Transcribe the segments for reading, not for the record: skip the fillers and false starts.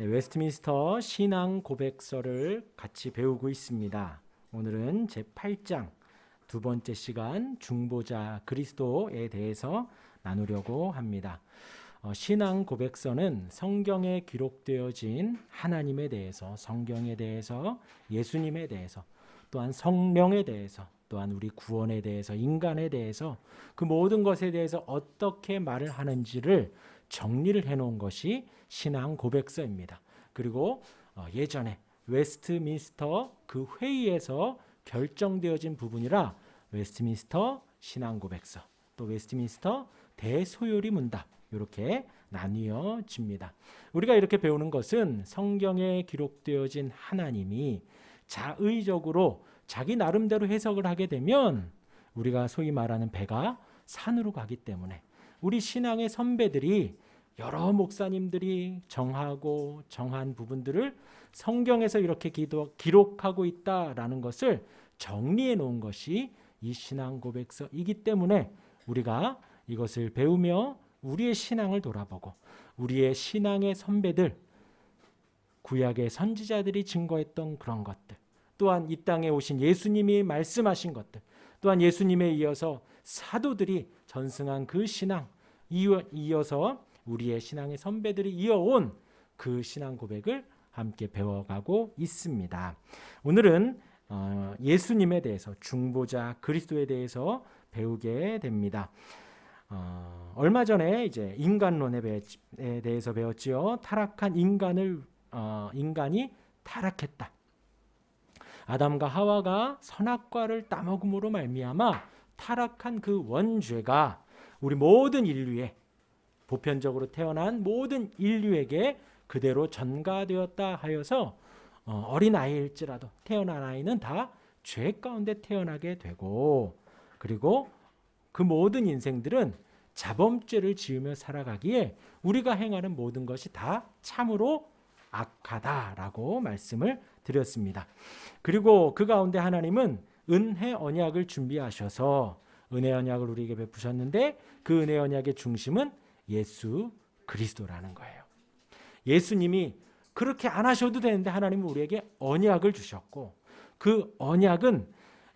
네, 웨스트민스터 신앙 고백서를 같이 배우고 있습니다. 오늘은 제8장 두 번째 시간 중보자 그리스도에 대해서 나누려고 합니다. 신앙 고백서는 성경에 기록되어진 하나님에 대해서, 성경에 대해서, 예수님에 대해서, 또한 성령에 대해서, 또한 우리 구원에 대해서, 인간에 대해서 그 모든 것에 대해서 어떻게 말을 하는지를 정리를 해놓은 것이 신앙 고백서입니다. 그리고 예전에 웨스트민스터 그 회의에서 결정되어진 부분이라 웨스트민스터 신앙 고백서, 또 웨스트민스터 대소요리 문답 이렇게 나뉘어집니다. 우리가 이렇게 배우는 것은 성경에 기록되어진 하나님이 자의적으로 자기 나름대로 해석을 하게 되면 우리가 소위 말하는 배가 산으로 가기 때문에 우리 신앙의 선배들이 여러 목사님들이 정한 부분들을 성경에서 이렇게 기록하고 있다라는 것을 정리해 놓은 것이 이 신앙 고백서이기 때문에 우리가 이것을 배우며 우리의 신앙을 돌아보고 우리의 신앙의 선배들, 구약의 선지자들이 증거했던 그런 것들, 또한 이 땅에 오신 예수님이 말씀하신 것들, 또한 예수님에 이어서 사도들이 전승한 그 신앙, 이어서 우리의 신앙의 선배들이 이어온 그 신앙 고백을 함께 배워가고 있습니다. 오늘은 예수님에 대해서, 중보자 그리스도에 대해서 배우게 됩니다. 얼마 전에 이제 인간론에 대해서 배웠지요. 타락한 인간이 타락했다. 아담과 하와가 선악과를 따먹음으로 말미암아 타락한 그 원죄가 우리 모든 인류에, 보편적으로 태어난 모든 인류에게 그대로 전가되었다 하여서 어린 아이일지라도 태어난 아이는 다 죄 가운데 태어나게 되고, 그리고 그 모든 인생들은 자범죄를 지으며 살아가기에 우리가 행하는 모든 것이 다 참으로 악하다라고 말씀을 드렸습니다. 그리고 그 가운데 하나님은 은혜 언약을 준비하셔서 은혜 언약을 우리에게 베푸셨는데 그 은혜 언약의 중심은 예수 그리스도라는 거예요. 예수님이 그렇게 안 하셔도 되는데 하나님은 우리에게 언약을 주셨고, 그 언약은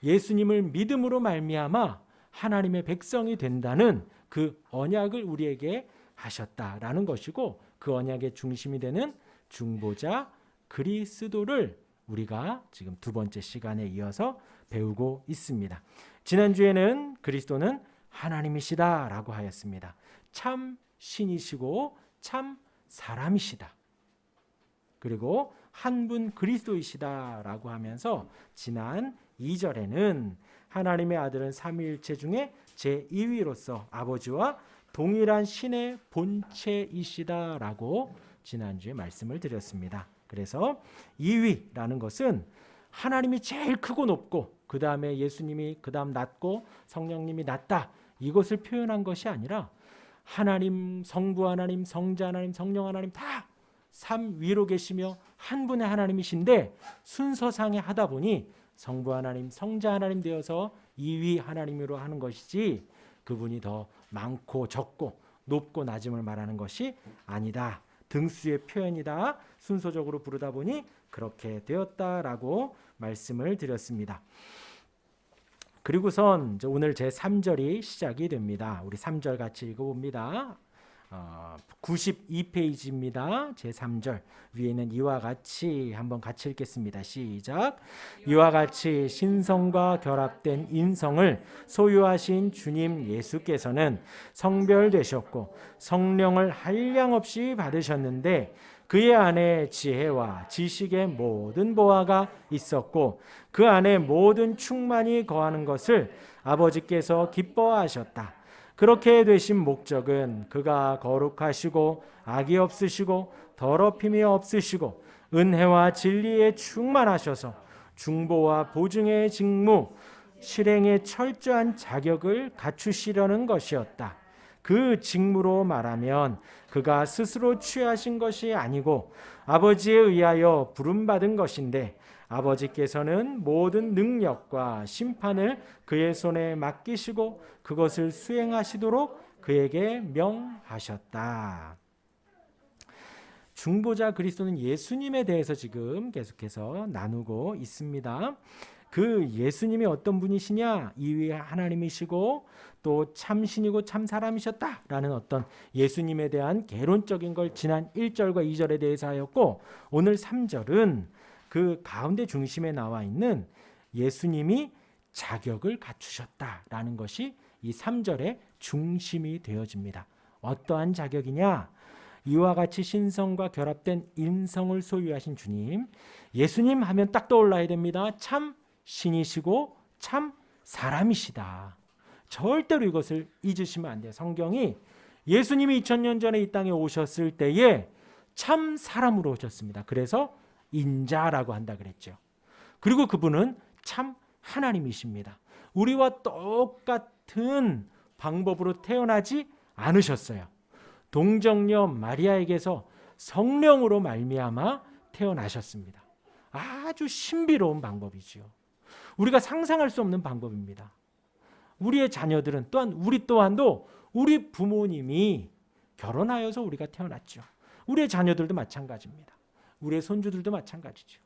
예수님을 믿음으로 말미암아 하나님의 백성이 된다는 그 언약을 우리에게 하셨다라는 것이고, 그 언약의 중심이 되는 중보자 그리스도를 우리가 지금 두 번째 시간에 이어서 배우고 있습니다. 지난주에는 그리스도는 하나님이시다라고 하였습니다. 참 신이시고 참 사람이시다. 그리고 한 분 그리스도이시다라고 하면서 지난 2절에는 하나님의 아들은 삼위일체 중에 제2위로서 아버지와 동일한 신의 본체이시다라고 지난주에 말씀을 드렸습니다. 그래서 2위라는 것은 하나님이 제일 크고 높고 그 다음에 예수님이 그 다음 낮고 성령님이 낮다, 이것을 표현한 것이 아니라 하나님, 성부 하나님, 성자 하나님, 성령 하나님 다 삼위로 계시며 한 분의 하나님이신데 순서상에 하다 보니 성부 하나님, 성자 하나님 되어서 2위 하나님으로 하는 것이지 그분이 더 많고 적고 높고 낮음을 말하는 것이 아니다. 등수의 표현이다. 순서적으로 부르다 보니 그렇게 되었다라고 말씀을 드렸습니다. 그리고선 오늘 제 3절이 시작이 됩니다. 우리 3절 같이 읽어봅니다. 92페이지입니다. 제 3절 위에는 이와 같이 한번 같이 읽겠습니다. 시작. 이와 같이 신성과 결합된 인성을 소유하신 주님 예수께서는 성별되셨고 성령을 한량없이 받으셨는데 그의 안에 지혜와 지식의 모든 보화가 있었고 그 안에 모든 충만이 거하는 것을 아버지께서 기뻐하셨다. 그렇게 되신 목적은 그가 거룩하시고 악이 없으시고 더럽힘이 없으시고 은혜와 진리에 충만하셔서 중보와 보증의 직무, 실행의 철저한 자격을 갖추시려는 것이었다. 그 직무로 말하면 그가 스스로 취하신 것이 아니고 아버지에 의하여 부름받은 것인데 아버지께서는 모든 능력과 심판을 그의 손에 맡기시고 그것을 수행하시도록 그에게 명하셨다. 중보자 그리스도는 예수님에 대해서 지금 계속해서 나누고 있습니다. 그 예수님이 어떤 분이시냐? 이위의 하나님이시고 또 참신이고 참 사람이셨다라는 어떤 예수님에 대한 개론적인 걸 지난 1절과 2절에 대해서 하였고, 오늘 3절은 그 가운데 중심에 나와 있는 예수님이 자격을 갖추셨다라는 것이 이 3절의 중심이 되어집니다. 어떠한 자격이냐? 이와 같이 신성과 결합된 인성을 소유하신 주님, 예수님 하면 딱 떠올라야 됩니다. 참 신이시고 참 사람이시다. 절대로 이것을 잊으시면 안 돼요. 성경이 예수님이 2000년 전에 이 땅에 오셨을 때에 참 사람으로 오셨습니다. 그래서 인자라고 한다 그랬죠. 그리고 그분은 참 하나님이십니다. 우리와 똑같은 방법으로 태어나지 않으셨어요. 동정녀 마리아에게서 성령으로 말미암아 태어나셨습니다. 아주 신비로운 방법이지요. 우리가 상상할 수 없는 방법입니다. 우리의 자녀들은 또한 우리 또한도 우리 부모님이 결혼하여서 우리가 태어났죠. 우리의 자녀들도 마찬가지입니다. 우리의 손주들도 마찬가지죠.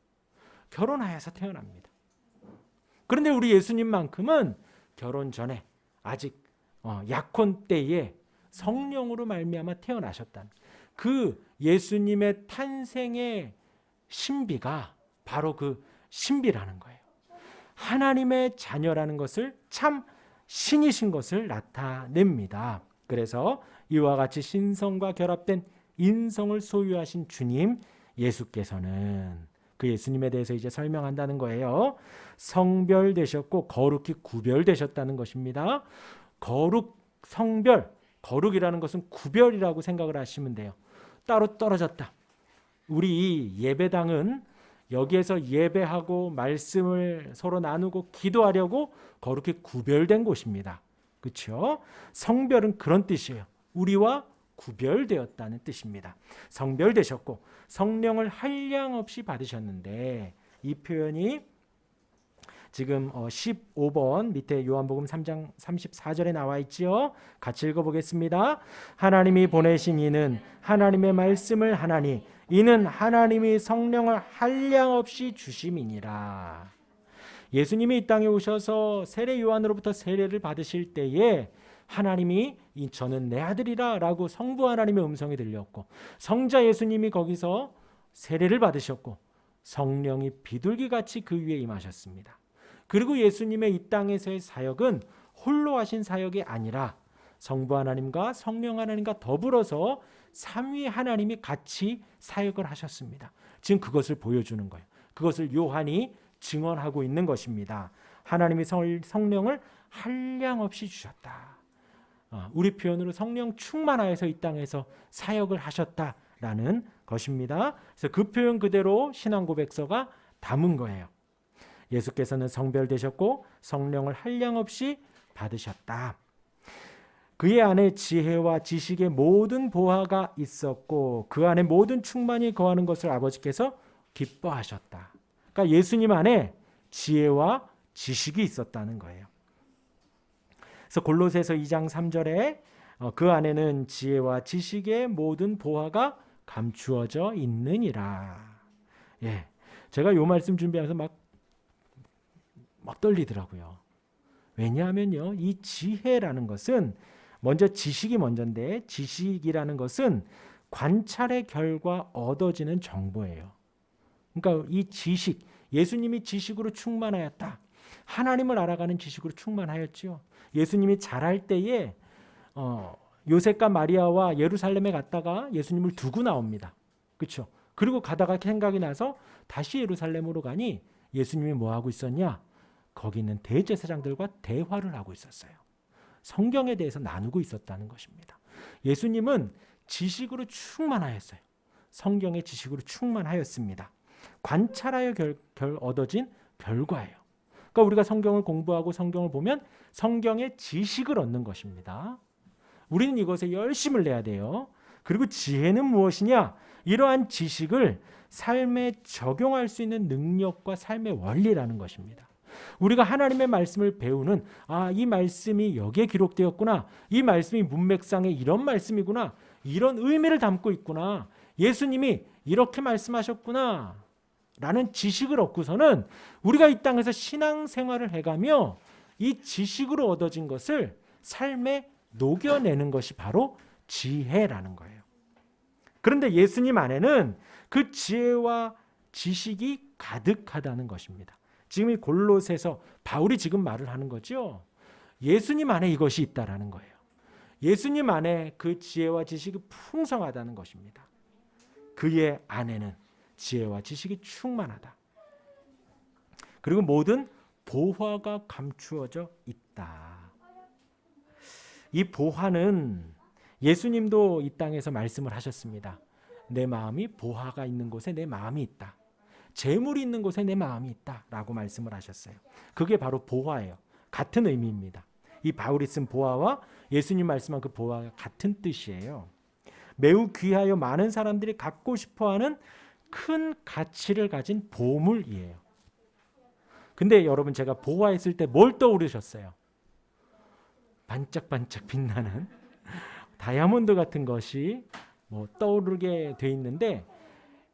결혼하여서 태어납니다. 그런데 우리 예수님만큼은 결혼 전에 아직 약혼 때에 성령으로 말미암아 태어나셨다는 그 예수님의 탄생의 신비가 바로 그 신비라는 거예요. 하나님의 자녀라는 것을 참 신이신 것을 나타냅니다. 그래서 이와 같이 신성과 결합된 인성을 소유하신 주님 예수께서는 그 예수님에 대해서 이제 설명한다는 거예요. 성별되셨고 거룩히 구별되셨다는 것입니다. 거룩, 성별, 거룩이라는 것은 구별이라고 생각을 하시면 돼요. 따로 떨어졌다. 우리 예배당은 여기에서 예배하고 말씀을 서로 나누고 기도하려고 거룩히 구별된 곳입니다. 그렇죠? 성별은 그런 뜻이에요. 우리와 구별되었다는 뜻입니다. 성별되셨고 성령을 한량없이 받으셨는데, 이 표현이 지금 15번 밑에 요한복음 3장 34절에 나와 있지요. 같이 읽어보겠습니다. 하나님이 보내신 이는 하나님의 말씀을 하나니 이는 하나님이 성령을 한량없이 주심이니라. 예수님이 이 땅에 오셔서 세례 요한으로부터 세례를 받으실 때에 하나님이 저는 내 아들이라 라고 성부 하나님의 음성이 들렸고, 성자 예수님이 거기서 세례를 받으셨고 성령이 비둘기같이 그 위에 임하셨습니다. 그리고 예수님의 이 땅에서의 사역은 홀로 하신 사역이 아니라 성부 하나님과 성령 하나님과 더불어서 삼위 하나님이 같이 사역을 하셨습니다. 지금 그것을 보여주는 거예요. 그것을 요한이 증언하고 있는 것입니다. 하나님이 성령을 한량없이 주셨다. 우리 표현으로 성령 충만하여서 이 땅에서 사역을 하셨다라는 것입니다. 그래서 그 표현 그대로 신앙 고백서가 담은 거예요. 예수께서는 성별되셨고 성령을 한량없이 받으셨다. 그의 안에 지혜와 지식의 모든 보화가 있었고 그 안에 모든 충만이 거하는 것을 아버지께서 기뻐하셨다. 그러니까 예수님 안에 지혜와 지식이 있었다는 거예요. 그래서 골로새서 2장 3절에 그 안에는 지혜와 지식의 모든 보화가 감추어져 있느니라. 예, 제가 이 말씀 준비하면서 막 떨리더라고요. 왜냐하면요, 이 지혜라는 것은 먼저 지식이 먼저인데, 지식이라는 것은 관찰의 결과 얻어지는 정보예요. 그러니까 이 지식, 예수님이 지식으로 충만하였다. 하나님을 알아가는 지식으로 충만하였죠. 예수님이 자랄 때에 요셉과 마리아와 예루살렘에 갔다가 예수님을 두고 나옵니다. 그렇죠? 그리고 가다가 생각이 나서 다시 예루살렘으로 가니 예수님이 뭐 하고 있었냐? 거기 있는 대제사장들과 대화를 하고 있었어요. 성경에 대해서 나누고 있었다는 것입니다. 예수님은 지식으로 충만하였어요. 성경의 지식으로 충만하였습니다. 관찰하여 얻어진 결과예요. 그러니까 우리가 성경을 공부하고 성경을 보면 성경의 지식을 얻는 것입니다. 우리는 이것에 열심을 내야 돼요. 그리고 지혜는 무엇이냐? 이러한 지식을 삶에 적용할 수 있는 능력과 삶의 원리라는 것입니다. 우리가 하나님의 말씀을 배우는, 이 말씀이 여기에 기록되었구나, 이 말씀이 문맥상에 이런 말씀이구나, 이런 의미를 담고 있구나, 예수님이 이렇게 말씀하셨구나 라는 지식을 얻고서는 우리가 이 땅에서 신앙생활을 해가며 이 지식으로 얻어진 것을 삶에 녹여내는 것이 바로 지혜라는 거예요. 그런데 예수님 안에는 그 지혜와 지식이 가득하다는 것입니다. 지금 이 골로새서 바울이 지금 말을 하는 거죠. 예수님 안에 이것이 있다라는 거예요. 예수님 안에 그 지혜와 지식이 풍성하다는 것입니다. 그의 안에는 지혜와 지식이 충만하다. 그리고 모든 보화가 감추어져 있다. 이 보화는 예수님도 이 땅에서 말씀을 하셨습니다. 내 마음이 보화가 있는 곳에 내 마음이 있다. 재물이 있는 곳에 내 마음이 있다 라고 말씀을 하셨어요. 그게 바로 보화예요. 같은 의미입니다. 이 바울이 쓴 보화와 예수님 말씀한 그 보화가 같은 뜻이에요. 매우 귀하여 많은 사람들이 갖고 싶어하는 큰 가치를 가진 보물이에요. 근데 여러분 제가 보화했을 때 뭘 떠오르셨어요? 반짝반짝 빛나는 다이아몬드 같은 것이 떠오르게 돼 있는데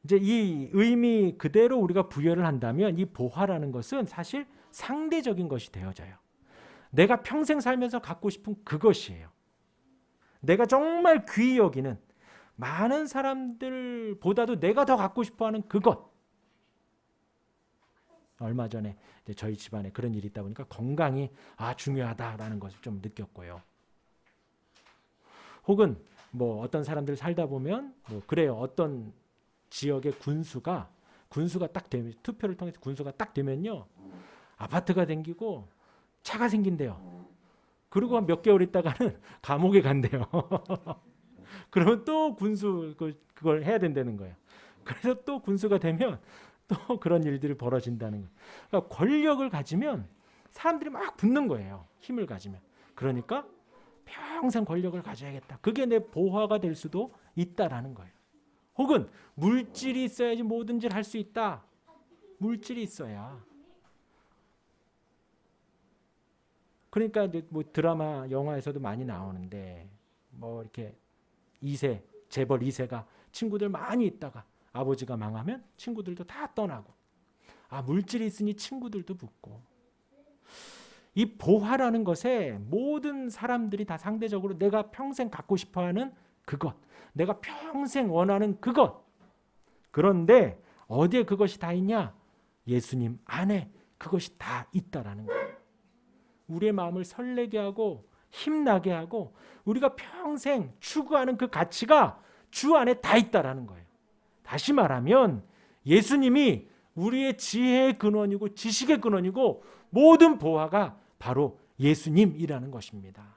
이제 이 의미 그대로 우리가 부여를 한다면 이 보화라는 것은 사실 상대적인 것이 되어져요. 내가 평생 살면서 갖고 싶은 그것이에요. 내가 정말 귀히 여기는 많은 사람들보다도 내가 더 갖고 싶어하는 그것. 얼마 전에 저희 집안에 그런 일이 있다 보니까 건강이 중요하다라는 것을 좀 느꼈고요. 혹은 어떤 사람들 살다 보면 그래요. 어떤 지역의 군수가 딱 되면 투표를 통해서 군수가 딱 되면요. 아파트가 생기고 차가 생긴대요. 그리고 몇 개월 있다가는 감옥에 간대요. 그러면 또 군수 그걸 해야 된다는 거예요. 그래서 또 군수가 되면 또 그런 일들이 벌어진다는 거예요. 그러니까 권력을 가지면 사람들이 막 붙는 거예요. 힘을 가지면. 그러니까 평생 권력을 가져야겠다. 그게 내 보화가 될 수도 있다라는 거예요. 혹은 물질이 있어야지 뭐든지 할 수 있다. 물질이 있어야. 그러니까 드라마, 영화에서도 많이 나오는데 이렇게 2세, 재벌 2세가 친구들 많이 있다가 아버지가 망하면 친구들도 다 떠나고 물질이 있으니 친구들도 붙고 이 보화라는 것에 모든 사람들이 다 상대적으로 내가 평생 갖고 싶어하는 그것, 내가 평생 원하는 그것. 그런데 어디에 그것이 다 있냐? 예수님 안에 그것이 다 있다라는 거예요. 우리의 마음을 설레게 하고 힘나게 하고 우리가 평생 추구하는 그 가치가 주 안에 다 있다라는 거예요. 다시 말하면 예수님이 우리의 지혜의 근원이고 지식의 근원이고 모든 보화가 바로 예수님이라는 것입니다.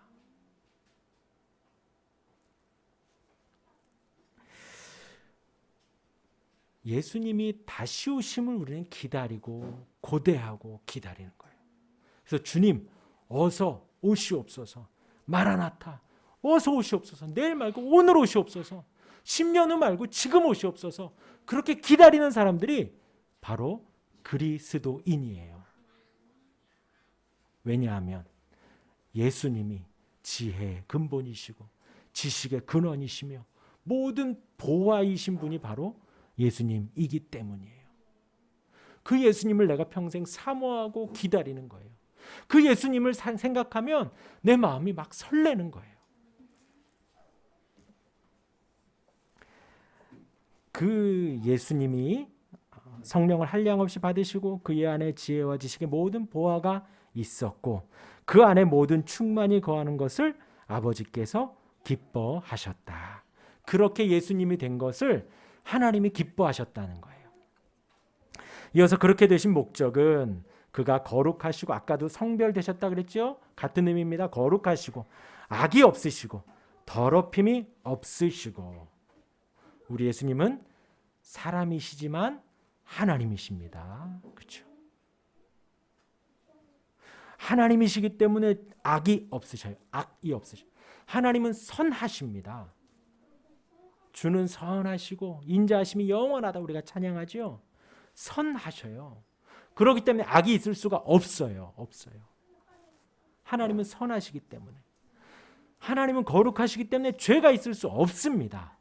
예수님이 다시 오심을 우리는 기다리고 고대하고 기다리는 거예요. 그래서 주님 어서 오시옵소서. 마라나타 어서 오시옵소서. 내일 말고 오늘 오시옵소서. 10년 후 말고 지금 오시옵소서. 그렇게 기다리는 사람들이 바로 그리스도인이에요. 왜냐하면 예수님이 지혜의 근본이시고 지식의 근원이시며 모든 보화이신 분이 바로 예수님이기 때문이에요. 그 예수님을 내가 평생 사모하고 기다리는 거예요. 그 예수님을 생각하면 내 마음이 막 설레는 거예요. 그 예수님이 성령을 한량없이 받으시고 그의 안에 지혜와 지식의 모든 보화가 있었고 그 안에 모든 충만이 거하는 것을 아버지께서 기뻐하셨다. 그렇게 예수님이 된 것을 하나님이 기뻐하셨다는 거예요. 이어서 그렇게 되신 목적은 그가 거룩하시고 아까도 성별되셨다 그랬죠? 같은 의미입니다. 거룩하시고 악이 없으시고 더럽힘이 없으시고 우리 예수님은 사람이시지만 하나님이십니다. 그렇죠? 하나님이시기 때문에 악이 없으셔요. 악이 없으셔요. 하나님은 선하십니다. 주는 선하시고 인자하심이 영원하다 우리가 찬양하죠. 선하셔요. 그렇기 때문에 악이 있을 수가 없어요. 없어요. 하나님은 선하시기 때문에. 하나님은 거룩하시기 때문에 죄가 있을 수 없습니다.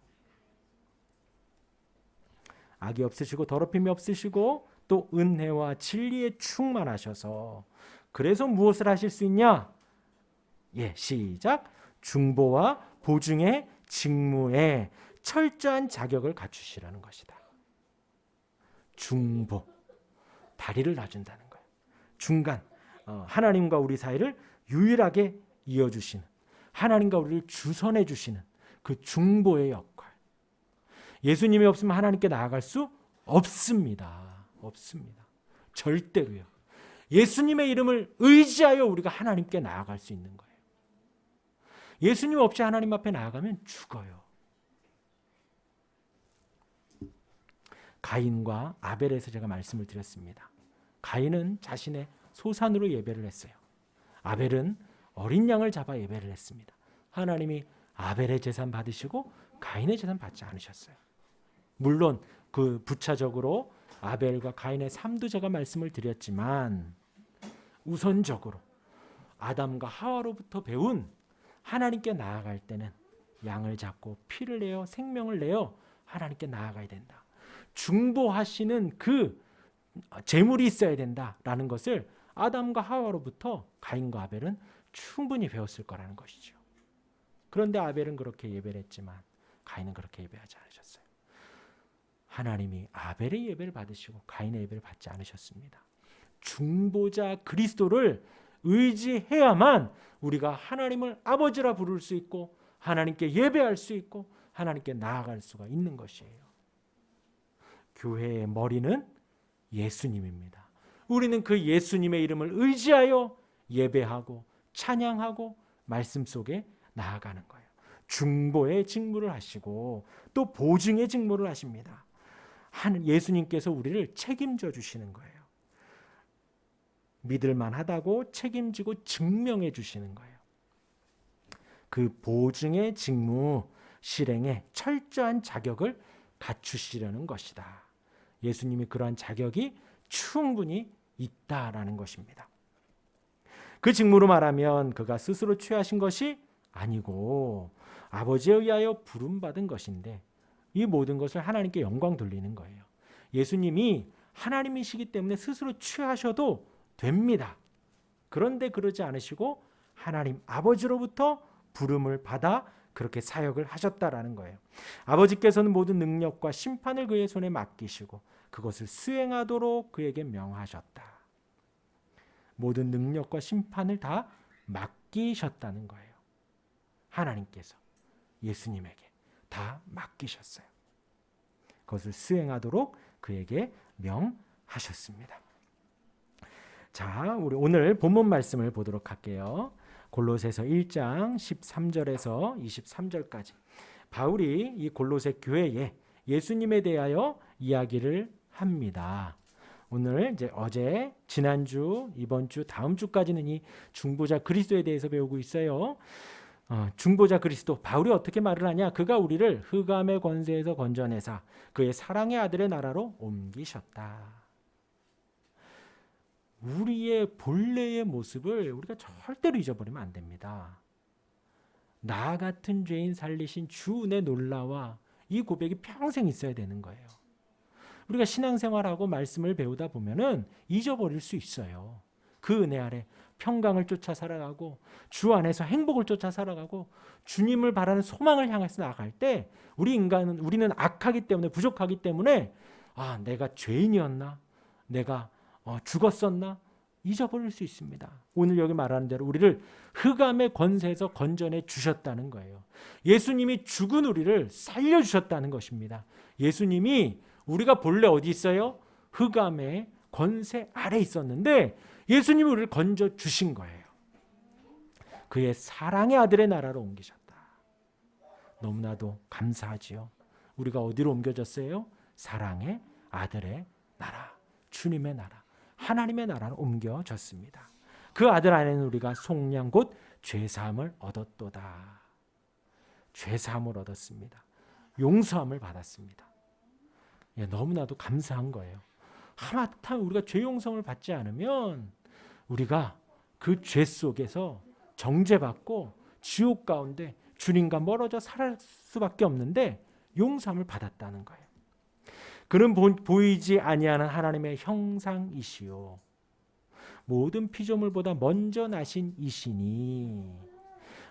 악이 없으시고 더럽힘이 없으시고 또 은혜와 진리에 충만하셔서 그래서 무엇을 하실 수 있냐? 시작. 중보와 보증의 직무에 철저한 자격을 갖추시라는 것이다. 중보, 다리를 놔준다는 거예요. 중간, 하나님과 우리 사이를 유일하게 이어주시는, 하나님과 우리를 주선해 주시는 그 중보의 역할. 예수님이 없으면 하나님께 나아갈 수 없습니다. 없습니다. 절대로요. 예수님의 이름을 의지하여 우리가 하나님께 나아갈 수 있는 거예요. 예수님 없이 하나님 앞에 나아가면 죽어요. 가인과 아벨에서 제가 말씀을 드렸습니다. 가인은 자신의 소산으로 예배를 했어요. 아벨은 어린 양을 잡아 예배를 했습니다. 하나님이 아벨의 제사 받으시고 가인의 제사 받지 않으셨어요. 물론 그 부차적으로 아벨과 가인의 삶도 제가 말씀을 드렸지만 우선적으로 아담과 하와로부터 배운 하나님께 나아갈 때는 양을 잡고 피를 내어 생명을 내어 하나님께 나아가야 된다. 중보하시는 그 제물이 있어야 된다라는 것을 아담과 하와로부터 가인과 아벨은 충분히 배웠을 거라는 것이죠. 그런데 아벨은 그렇게 예배를 했지만 가인은 그렇게 예배하지 않으셨어요. 하나님이 아벨의 예배를 받으시고 가인의 예배를 받지 않으셨습니다. 중보자 그리스도를 의지해야만 우리가 하나님을 아버지라 부를 수 있고 하나님께 예배할 수 있고 하나님께 나아갈 수가 있는 것이에요. 교회의 머리는 예수님입니다. 우리는 그 예수님의 이름을 의지하여 예배하고 찬양하고 말씀 속에 나아가는 거예요. 중보의 직무를 하시고 또 보증의 직무를 하십니다. 예수님께서 우리를 책임져 주시는 거예요. 믿을만하다고 책임지고 증명해 주시는 거예요. 그 보증의 직무 실행에 철저한 자격을 갖추시려는 것이다. 예수님이 그러한 자격이 충분히 있다라는 것입니다. 그 직무로 말하면 그가 스스로 취하신 것이 아니고 아버지에 의하여 부름받은 것인데 이 모든 것을 하나님께 영광 돌리는 거예요. 예수님이 하나님이시기 때문에 스스로 취하셔도 됩니다. 그런데 그러지 않으시고 하나님 아버지로부터 부름을 받아 그렇게 사역을 하셨다라는 거예요. 아버지께서는 모든 능력과 심판을 그의 손에 맡기시고 그것을 수행하도록 그에게 명하셨다. 모든 능력과 심판을 다 맡기셨다는 거예요. 하나님께서 예수님에게 다 맡기셨어요. 그것을 수행하도록 그에게 명하셨습니다. 자, 우리 오늘 본문 말씀을 보도록 할게요. 골로새서 1장 13절에서 23절까지. 바울이 이 골로새 교회에 예수님에 대하여 이야기를 합니다. 오늘 이제 어제, 지난주, 이번 주, 다음 주까지는 이 중보자 그리스도에 대해서 배우고 있어요. 중보자 그리스도, 바울이 어떻게 말을 하냐? 그가 우리를 흑암의 권세에서 건져내사 그의 사랑의 아들의 나라로 옮기셨다. 우리의 본래의 모습을 우리가 절대로 잊어버리면 안 됩니다. 나 같은 죄인 살리신 주 은혜 놀라와 이 고백이 평생 있어야 되는 거예요. 우리가 신앙생활하고 말씀을 배우다 보면은 잊어버릴 수 있어요. 그 은혜 아래 평강을 쫓아 살아가고 주 안에서 행복을 쫓아 살아가고 주님을 바라는 소망을 향해서 나아갈 때 우리는 악하기 때문에 부족하기 때문에 내가 죄인이었나? 내가 죽었었나? 잊어버릴 수 있습니다. 오늘 여기 말하는 대로 우리를 흑암의 권세에서 건져내 주셨다는 거예요. 예수님이 죽은 우리를 살려주셨다는 것입니다. 예수님이 우리가 본래 어디 있어요? 흑암의 권세 아래 있었는데 예수님이 우리를 건져 주신 거예요. 그의 사랑의 아들의 나라로 옮기셨다. 너무나도 감사하지요. 우리가 어디로 옮겨졌어요? 사랑의 아들의 나라, 주님의 나라, 하나님의 나라로 옮겨졌습니다. 그 아들 안에는 우리가 속량 곧 죄사함을 얻었도다. 죄사함을 얻었습니다. 용서함을 받았습니다. 너무나도 감사한 거예요. 하마터면 우리가 죄 용서를 받지 않으면 우리가 그 죄 속에서 정죄받고 지옥 가운데 주님과 멀어져 살 수밖에 없는데 용서함을 받았다는 거예요. 그는 보이지 아니하는 하나님의 형상이시요 모든 피조물보다 먼저 나신 이시니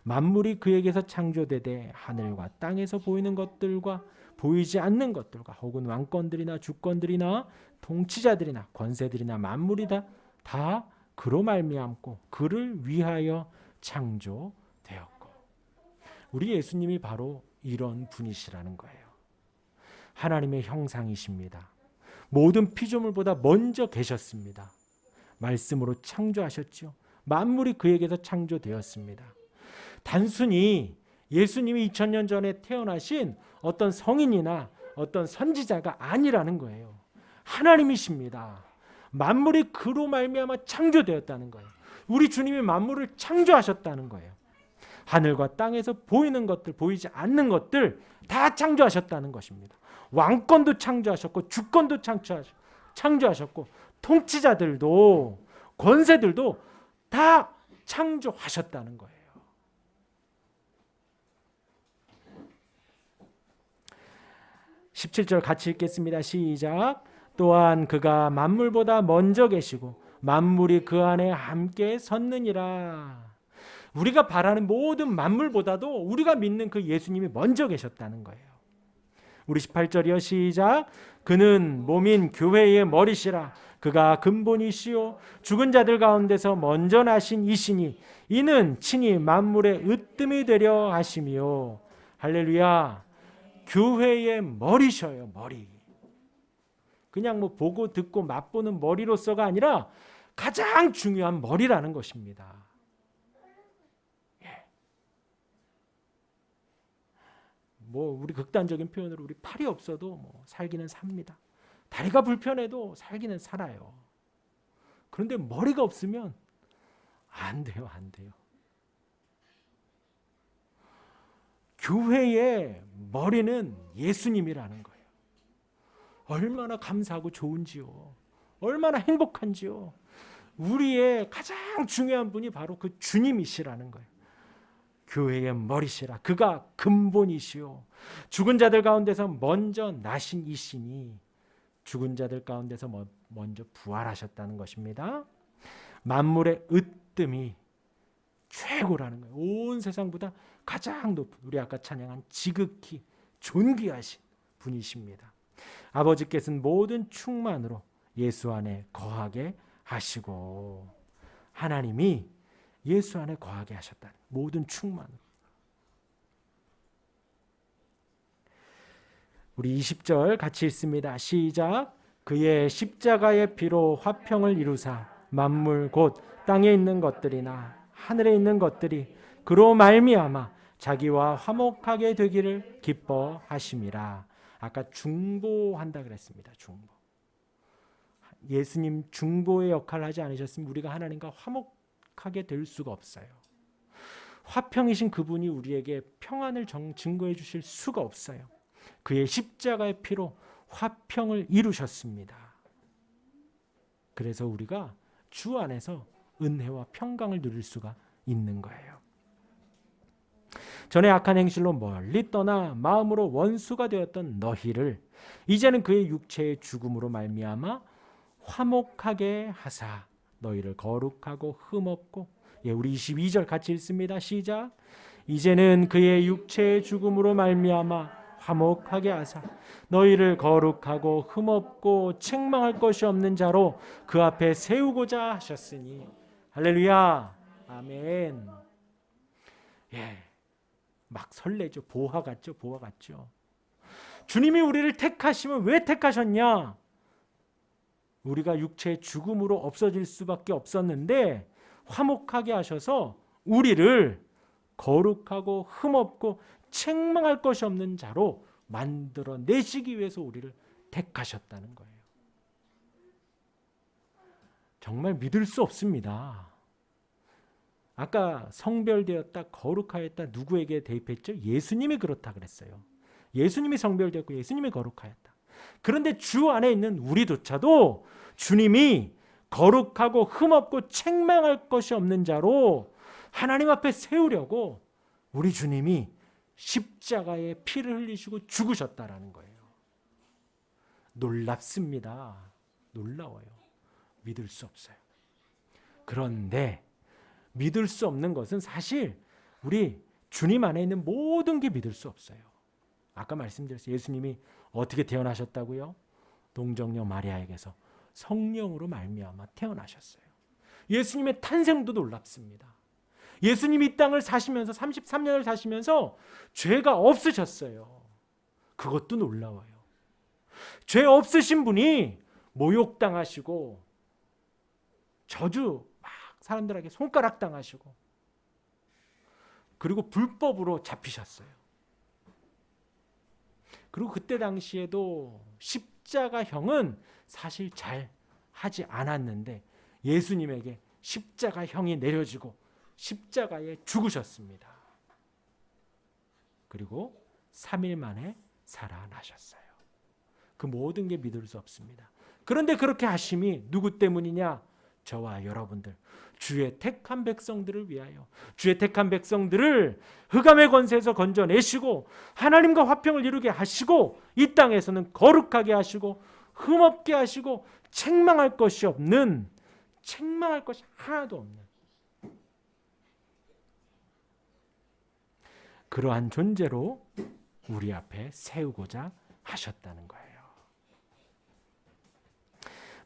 만물이 그에게서 창조되되 하늘과 땅에서 보이는 것들과 보이지 않는 것들과 혹은 왕권들이나 주권들이나 통치자들이나 권세들이나 만물이 다 그로 말미암고 그를 위하여 창조되었고. 우리 예수님이 바로 이런 분이시라는 거예요. 하나님의 형상이십니다. 모든 피조물보다 먼저 계셨습니다. 말씀으로 창조하셨죠. 만물이 그에게서 창조되었습니다. 단순히 예수님이 2000년 전에 태어나신 어떤 성인이나 어떤 선지자가 아니라는 거예요. 하나님이십니다. 만물이 그로 말미암아 창조되었다는 거예요. 우리 주님이 만물을 창조하셨다는 거예요. 하늘과 땅에서 보이는 것들, 보이지 않는 것들 다 창조하셨다는 것입니다. 왕권도 창조하셨고 주권도 창조하셨고 통치자들도 권세들도 다 창조하셨다는 거예요. 17절 같이 읽겠습니다. 시작. 또한 그가 만물보다 먼저 계시고 만물이 그 안에 함께 섰느니라. 우리가 바라는 모든 만물보다도 우리가 믿는 그 예수님이 먼저 계셨다는 거예요. 우리 18절이요. 시작. 그는 몸인 교회의 머리시라. 그가 근본이시요 죽은 자들 가운데서 먼저 나신 이시니 이는 친히 만물의 으뜸이 되려 하심이요. 할렐루야. 교회의 머리셔요. 머리. 그냥 뭐 보고 듣고 맛보는 머리로서가 아니라 가장 중요한 머리라는 것입니다. 뭐 우리 극단적인 표현으로 우리 팔이 없어도 뭐 살기는 삽니다. 다리가 불편해도 살기는 살아요. 그런데 머리가 없으면 안 돼요, 안 돼요. 교회의 머리는 예수님이라는 거예요. 얼마나 감사하고 좋은지요. 얼마나 행복한지요. 우리의 가장 중요한 분이 바로 그 주님이시라는 거예요. 교회의 머리시라. 그가 근본이시요 죽은 자들 가운데서 먼저 나신 이시니 죽은 자들 가운데서 먼저 부활하셨다는 것입니다. 만물의 으뜸이 최고라는 거예요. 온 세상보다 가장 높은, 우리 아까 찬양한 지극히 존귀하신 분이십니다. 아버지께서는 모든 충만으로 예수 안에 거하게 하시고, 하나님이 예수 안에 거하게 하셨다. 모든 충만으로. 우리 20절 같이 읽습니다. 시작. 그의 십자가의 피로 화평을 이루사 만물 곧 땅에 있는 것들이나 하늘에 있는 것들이 그로 말미암아 자기와 화목하게 되기를 기뻐하심이라. 아까 중보한다 그랬습니다. 중보. 예수님 중보의 역할을 하지 않으셨으면 우리가 하나님과 화목하게 될 수가 없어요. 화평이신 그분이 우리에게 평안을 증거해 주실 수가 없어요. 그의 십자가의 피로 화평을 이루셨습니다. 그래서 우리가 주 안에서 은혜와 평강을 누릴 수가 있는 거예요. 전에 악한 행실로 멀리 떠나 마음으로 원수가 되었던 너희를 이제는 그의 육체의 죽음으로 말미암아 화목하게 하사 너희를 거룩하고 흠없고, 우리 22절 같이 읽습니다. 시작. 이제는 그의 육체의 죽음으로 말미암아 화목하게 하사 너희를 거룩하고 흠없고 책망할 것이 없는 자로 그 앞에 세우고자 하셨으니. 할렐루야. 아멘. 막 설레죠. 보화 같죠. 보화 같죠. 주님이 우리를 택하시면 왜 택하셨냐? 우리가 육체의 죽음으로 없어질 수밖에 없었는데 화목하게 하셔서 우리를 거룩하고 흠없고 책망할 것이 없는 자로 만들어 내시기 위해서 우리를 택하셨다는 거예요. 정말 믿을 수 없습니다. 아까 성별되었다, 거룩하였다 누구에게 대입했죠? 예수님이 그렇다 그랬어요. 예수님이 성별되었고 예수님이 거룩하였다. 그런데 주 안에 있는 우리조차도 주님이 거룩하고 흠없고 책망할 것이 없는 자로 하나님 앞에 세우려고 우리 주님이 십자가에 피를 흘리시고 죽으셨다라는 거예요. 놀랍습니다. 놀라워요. 믿을 수 없어요. 그런데 믿을 수 없는 것은 사실 우리 주님 안에 있는 모든 게 믿을 수 없어요. 아까 말씀드렸어요. 예수님이 어떻게 태어나셨다고요? 동정녀 마리아에게서 성령으로 말미암아 태어나셨어요. 예수님의 탄생도 놀랍습니다. 예수님이 이 땅을 사시면서 33년을 사시면서 죄가 없으셨어요. 그것도 놀라워요. 죄 없으신 분이 모욕당하시고 저주 막 사람들에게 손가락 당하시고 그리고 불법으로 잡히셨어요. 그리고 그때 당시에도 십자가형은 사실 잘 하지 않았는데 예수님에게 십자가형이 내려지고 십자가에 죽으셨습니다. 그리고 3일 만에 살아나셨어요. 그 모든 게 믿을 수 없습니다. 그런데 그렇게 하심이 누구 때문이냐? 저와 여러분들, 주의 택한 백성들을 위하여, 주의 택한 백성들을 흑암의 권세에서 건져내시고 하나님과 화평을 이루게 하시고 이 땅에서는 거룩하게 하시고 흠없게 하시고 책망할 것이 없는, 책망할 것이 하나도 없는 그러한 존재로 우리 앞에 세우고자 하셨다는 거예요.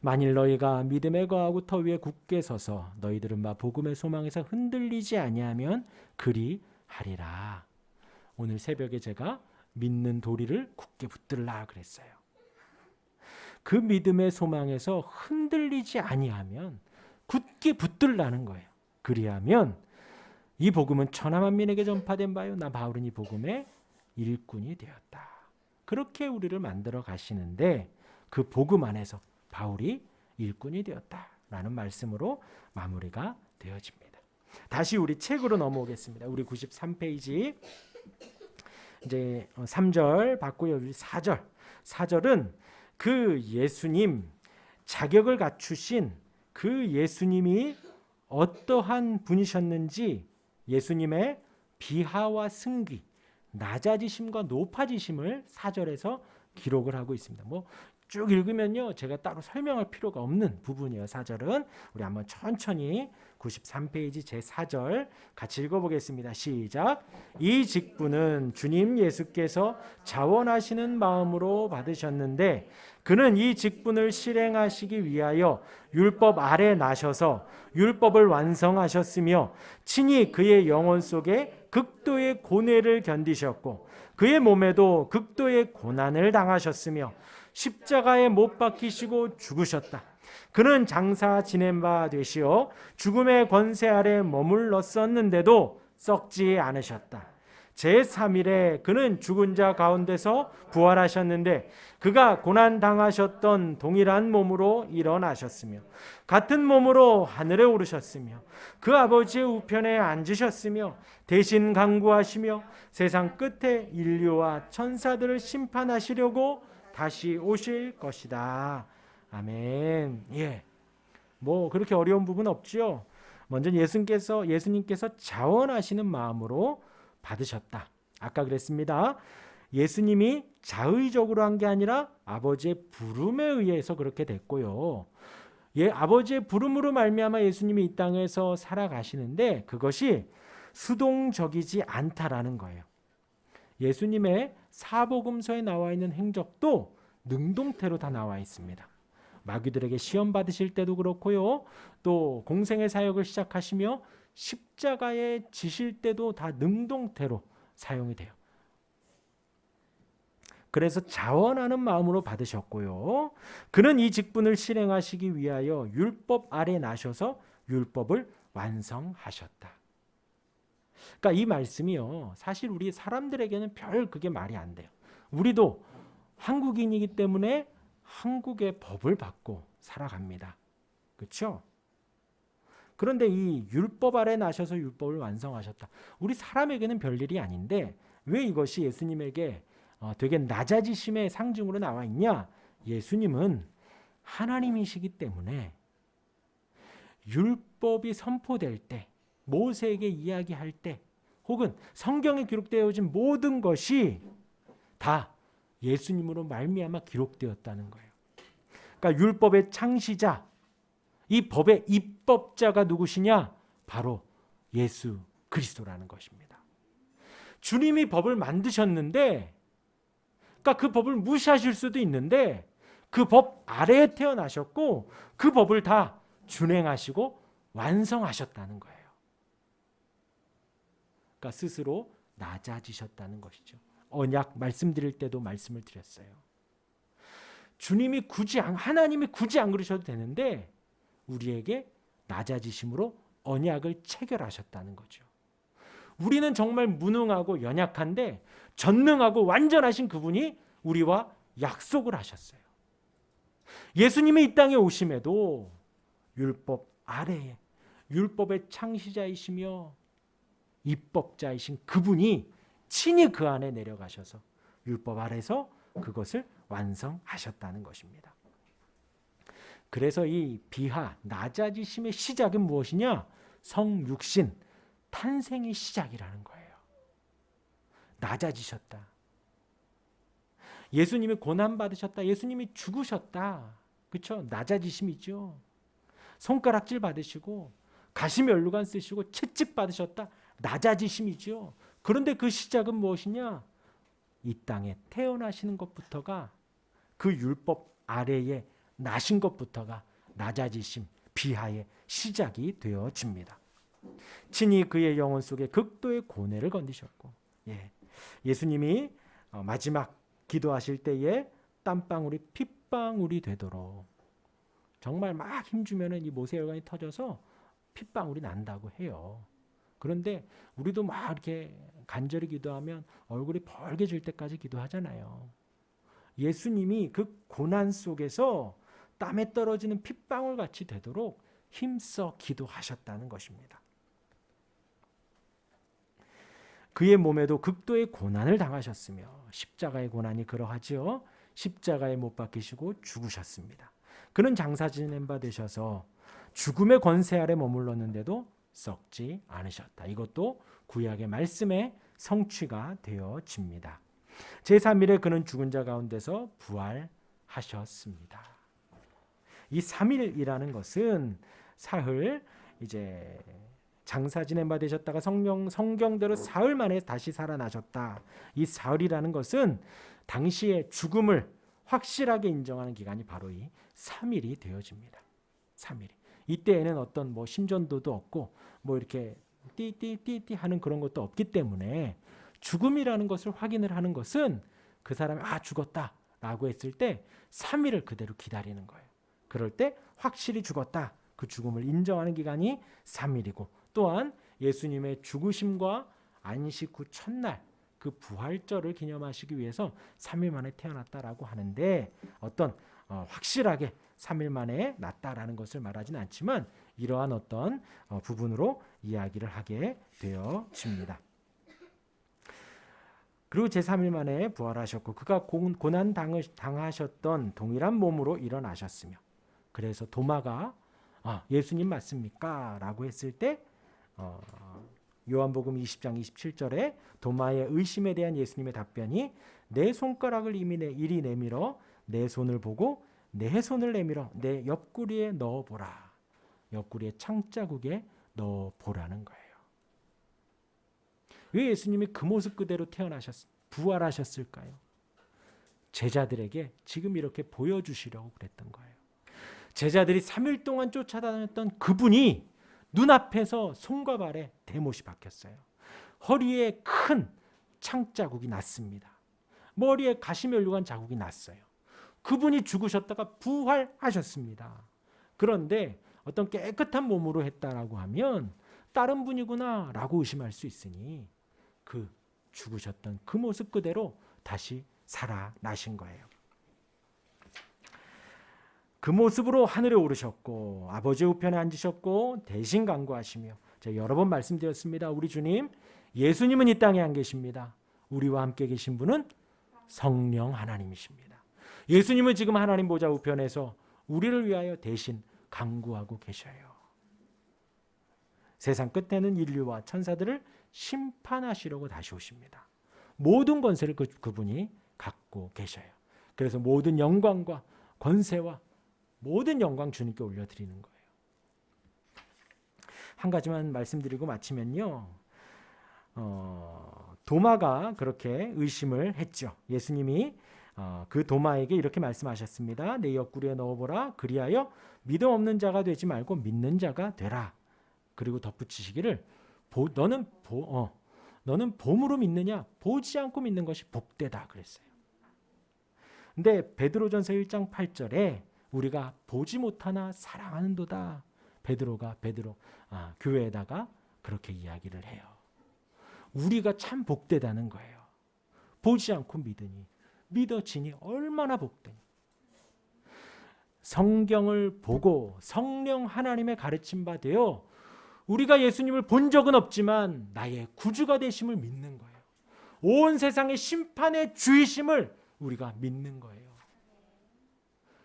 만일 너희가 믿음에 거하고 터 위에 굳게 서서 너희들은 마 복음의 소망에서 흔들리지 아니하면 그리하리라. 오늘 새벽에 제가 믿는 도리를 굳게 붙들라 그랬어요. 그 믿음의 소망에서 흔들리지 아니하면 굳게 붙들라는 거예요. 그리하면 이 복음은 천하 만민에게 전파된 바요 나 바울은 이 복음의 일꾼이 되었다. 그렇게 우리를 만들어 가시는데 그 복음 안에서 바울이 일꾼이 되었다라는 말씀으로 마무리가 되어집니다. 다시 우리 책으로 넘어오겠습니다. 우리 93페이지 이제 3절 봤고요. 우리 4절. 4절은 그 예수님 자격을 갖추신 그 예수님이 어떠한 분이셨는지 예수님의 비하와 승기, 낮아지심과 높아지심을 4절에서 기록을 하고 있습니다. 쭉 읽으면요 제가 따로 설명할 필요가 없는 부분이에요. 4절은 우리 한번 천천히 93페이지 제4절 같이 읽어보겠습니다. 시작. 이 직분은 주님 예수께서 자원하시는 마음으로 받으셨는데 그는 이 직분을 실행하시기 위하여 율법 아래 나셔서 율법을 완성하셨으며 친히 그의 영혼 속에 극도의 고뇌를 견디셨고 그의 몸에도 극도의 고난을 당하셨으며 십자가에 못 박히시고 죽으셨다. 그는 장사 지낸 바 되시어 죽음의 권세 아래 머물렀었는데도 썩지 않으셨다. 제3일에 그는 죽은 자 가운데서 부활하셨는데 그가 고난 당하셨던 동일한 몸으로 일어나셨으며 같은 몸으로 하늘에 오르셨으며 그 아버지의 우편에 앉으셨으며 대신 강구하시며 세상 끝에 인류와 천사들을 심판하시려고 다시 오실 것이다. 아멘. 예. 그렇게 어려운 부분 없죠. 먼저 예수님께서 자원하시는 마음으로 받으셨다. 아까 그랬습니다. 예수님이 자의적으로 한 게 아니라 아버지의 부름에 의해서 그렇게 됐고요. 아버지의 부름으로 말미암아 예수님이 이 땅에서 살아가시는데 그것이 수동적이지 않다라는 거예요. 예수님의 사복음서에 나와 있는 행적도 능동태로 다 나와 있습니다. 마귀들에게 시험 받으실 때도 그렇고요. 또 공생의 사역을 시작하시며 십자가에 지실 때도 다 능동태로 사용이 돼요. 그래서 자원하는 마음으로 받으셨고요. 그는 이 직분을 실행하시기 위하여 율법 아래 나셔서 율법을 완성하셨다. 그러니까 이 말씀이요. 사실 우리 사람들에게는 별 그게 말이 안 돼요. 우리도 한국인이기 때문에 한국의 법을 받고 살아갑니다. 그렇죠? 그런데 이 율법 아래 나셔서 율법을 완성하셨다. 우리 사람에게는 별일이 아닌데 왜 이것이 예수님에게 되게 낮아지심의 상징으로 나와 있냐? 예수님은 하나님이시기 때문에 율법이 선포될 때, 모세에게 이야기할 때, 혹은 성경에 기록되어진 모든 것이 다 예수님으로 말미암아 기록되었다는 거예요. 그러니까 율법의 창시자, 이 법의 입법자가 누구시냐? 바로 예수 그리스도라는 것입니다. 주님이 법을 만드셨는데, 그러니까 그 법을 무시하실 수도 있는데 그 법 아래에 태어나셨고 그 법을 다 준행하시고 완성하셨다는 거예요. 그러니까 스스로 낮아지셨다는 것이죠. 언약 말씀드릴 때도 말씀을 드렸어요. 주님이 하나님이 굳이 안 그러셔도 되는데 우리에게 낮아지심으로 언약을 체결하셨다는 거죠. 우리는 정말 무능하고 연약한데 전능하고 완전하신 그분이 우리와 약속을 하셨어요. 예수님이 이 땅에 오심에도 율법 아래에 율법의 창시자이시며 입법자이신 그분이 친히 그 안에 내려가셔서 율법 아래서 그것을 완성하셨다는 것입니다. 그래서 이 비하, 낮아지심의 시작은 무엇이냐? 성육신, 탄생의 시작이라는 거예요. 낮아지셨다. 예수님이 고난받으셨다. 예수님이 죽으셨다. 그렇죠? 낮아지심이죠. 손가락질 받으시고 가시면류관 쓰시고 채찍 받으셨다. 낮아지심이죠. 그런데 그 시작은 무엇이냐? 이 땅에 태어나시는 것부터가, 그 율법 아래에 나신 것부터가 낮아지심, 비하의 시작이 되어집니다. 친히 그의 영혼 속에 극도의 고뇌를 건디셨고, 예수님이 마지막 기도하실 때에 땀방울이 핏방울이 되도록, 정말 막 힘주면은 이 모세혈관이 터져서 핏방울이 난다고 해요. 그런데 우리도 막 이렇게 간절히 기도하면 얼굴이 벌게질 때까지 기도하잖아요. 예수님이 그 고난 속에서 땀에 떨어지는 핏방울 같이 되도록 힘써 기도하셨다는 것입니다. 그의 몸에도 극도의 고난을 당하셨으며, 십자가의 고난이 그러하지요. 십자가에 못 박히시고 죽으셨습니다. 그는 장사 지낸 바 되셔서 죽음의 권세 아래 머물렀는데도 썩지 않으셨다. 이것도 구약의 말씀에 성취가 되어집니다. 제3일에 그는 죽은 자 가운데서 부활하셨습니다. 이 3일이라는 것은 사흘, 이제 장사 지낸 바 되셨다가 성경대로 사흘 만에 다시 살아나셨다. 이 사흘이라는 것은 당시의 죽음을 확실하게 인정하는 기간이 바로 이 3일이 되어집니다. 3일. 이때에는 어떤 심전도도 없고 이렇게 띠띠띠띠 하는 그런 것도 없기 때문에 죽음이라는 것을 확인을 하는 것은 그 사람이 죽었다라고 했을 때 3일을 그대로 기다리는 거예요. 그럴 때 확실히 죽었다. 그 죽음을 인정하는 기간이 3일이고, 또한 예수님의 죽으심과 안식 후 첫날 그 부활절을 기념하시기 위해서 3일 만에 태어났다라고 하는데, 어떤 확실하게 3일 만에 났다라는 것을 말하지는 않지만 이러한 어떤 부분으로 이야기를 하게 되어집니다. 그리고 제3일 만에 부활하셨고 그가 고난 당하셨던 동일한 몸으로 일어나셨으며, 그래서 도마가 예수님 맞습니까? 라고 했을 때 요한복음 20장 27절에 도마의 의심에 대한 예수님의 답변이, 내 손가락을 이리 내밀어 내 손을 보고 내 손을 내밀어 내 옆구리에 넣어보라. 옆구리의 창자국에 넣어보라는 거예요. 왜 예수님이 그 모습 그대로 부활하셨을까요? 제자들에게 지금 이렇게 보여주시려고 그랬던 거예요. 제자들이 3일 동안 쫓아다녔던 그분이 눈앞에서 손과 발에 대못이 박혔어요. 허리에 큰 창자국이 났습니다. 머리에 가시면류관 자국이 났어요. 그분이 죽으셨다가 부활하셨습니다. 그런데 어떤 깨끗한 몸으로 했다라고 하면 다른 분이구나 라고 의심할 수 있으니 그 죽으셨던 그 모습 그대로 다시 살아나신 거예요. 그 모습으로 하늘에 오르셨고 아버지의 우편에 앉으셨고 대신 간구하시며, 제가 여러 번 말씀드렸습니다. 우리 주님 예수님은 이 땅에 안 계십니다. 우리와 함께 계신 분은 성령 하나님이십니다. 예수님은 지금 하나님 보좌 우편에서 우리를 위하여 대신 간구하고 계셔요. 세상 끝에는 인류와 천사들을 심판하시려고 다시 오십니다. 모든 권세를 그분이 갖고 갖고 계셔요. 그래서 모든 영광과 권세와 모든 영광 주님께 올려드리는 거예요. 한 가지만 말씀드리고 마치면요. 도마가 그렇게 의심을 했죠. 예수님이 그 도마에게 이렇게 말씀하셨습니다. 내 옆구리에 넣어보라. 그리하여 믿음 없는 자가 되지 말고 믿는 자가 되라. 그리고 덧붙이시기를 너는 봄으로 믿느냐? 보지 않고 믿는 것이 복되다 그랬어요. 근데 베드로전서 1장 8절에 우리가 보지 못하나 사랑하는도다. 베드로가 교회에다가 그렇게 이야기를 해요. 우리가 참 복되다는 거예요. 보지 않고 믿으니 믿어지니 얼마나 복되니. 성경을 보고 성령 하나님의 가르침 받아요. 우리가 예수님을 본 적은 없지만 나의 구주가 되심을 믿는 거예요. 온 세상의 심판의 주이심을 우리가 믿는 거예요.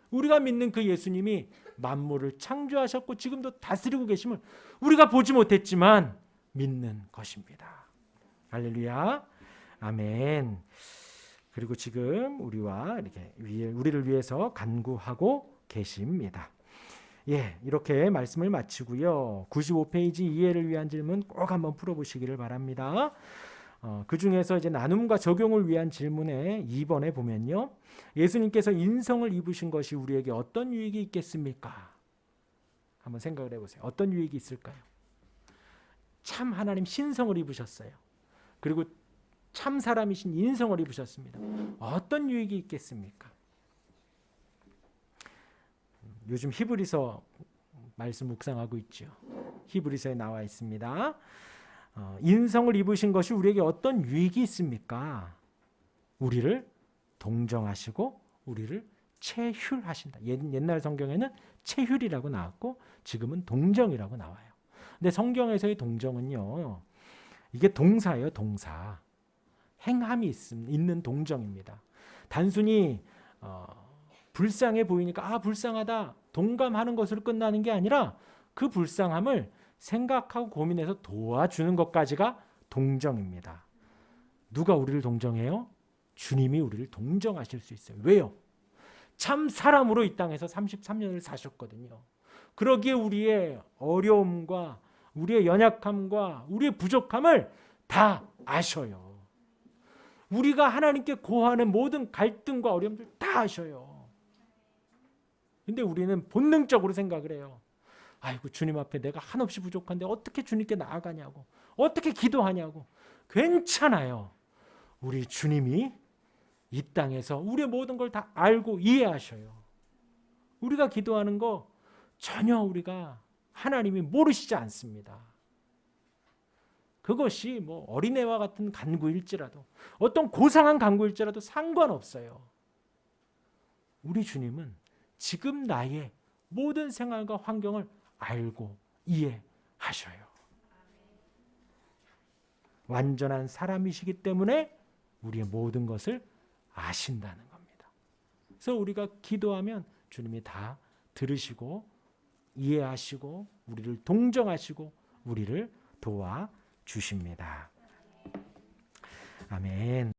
우리가 믿는 그 예수님이 만물을 창조하셨고 지금도 다스리고 계심을 우리가 보지 못했지만 믿는 것입니다. 할렐루야. 아멘. 그리고 지금 우리를 위해서 간구하고 계십니다. 예, 이렇게 말씀을 마치고요. 95페이지 이해를 위한 질문 꼭 한번 풀어보시기를 바랍니다. 그 중에서 이제 나눔과 적용을 위한 질문에 2번에 보면요. 예수님께서 인성을 입으신 것이 우리에게 어떤 유익이 있겠습니까? 한번 생각을 해보세요. 어떤 유익이 있을까요? 참 하나님 신성을 입으셨어요. 그리고 참 사람이신 인성을 입으셨습니다. 어떤 유익이 있겠습니까? 요즘 히브리서 말씀 묵상하고 있죠. 히브리서에 나와 있습니다. 인성을 입으신 것이 우리에게 어떤 유익이 있습니까? 우리를 동정하시고 우리를 체휼하신다. 옛날 성경에는 체휼이라고 나왔고 지금은 동정이라고 나와요. 근데 성경에서의 동정은요. 이게 동사예요. 동사. 행함이 있는 동정입니다. 단순히 불쌍해 보이니까 불쌍하다 동감하는 것으로 끝나는 게 아니라 그 불쌍함을 생각하고 고민해서 도와주는 것까지가 동정입니다. 누가 우리를 동정해요? 주님이 우리를 동정하실 수 있어요. 왜요? 참 사람으로 이 땅에서 33년을 사셨거든요. 그러기에 우리의 어려움과 우리의 연약함과 우리의 부족함을 다 아셔요. 우리가 하나님께 고하는 모든 갈등과 어려움들 다 아셔요. 근데 우리는 본능적으로 생각을 해요. 아이고 주님 앞에 내가 한없이 부족한데 어떻게 주님께 나아가냐고, 어떻게 기도하냐고. 괜찮아요. 우리 주님이 이 땅에서 우리의 모든 걸 다 알고 이해하셔요. 우리가 기도하는 거 전혀 우리가 하나님이 모르시지 않습니다. 그것이 뭐 어린애와 같은 간구일지라도 어떤 고상한 간구일지라도 상관없어요. 우리 주님은 지금 나의 모든 생활과 환경을 알고 이해하셔요. 완전한 사람이시기 때문에 우리의 모든 것을 아신다는 겁니다. 그래서 우리가 기도하면 주님이 다 들으시고 이해하시고 우리를 동정하시고 우리를 도와주십니다. 아멘.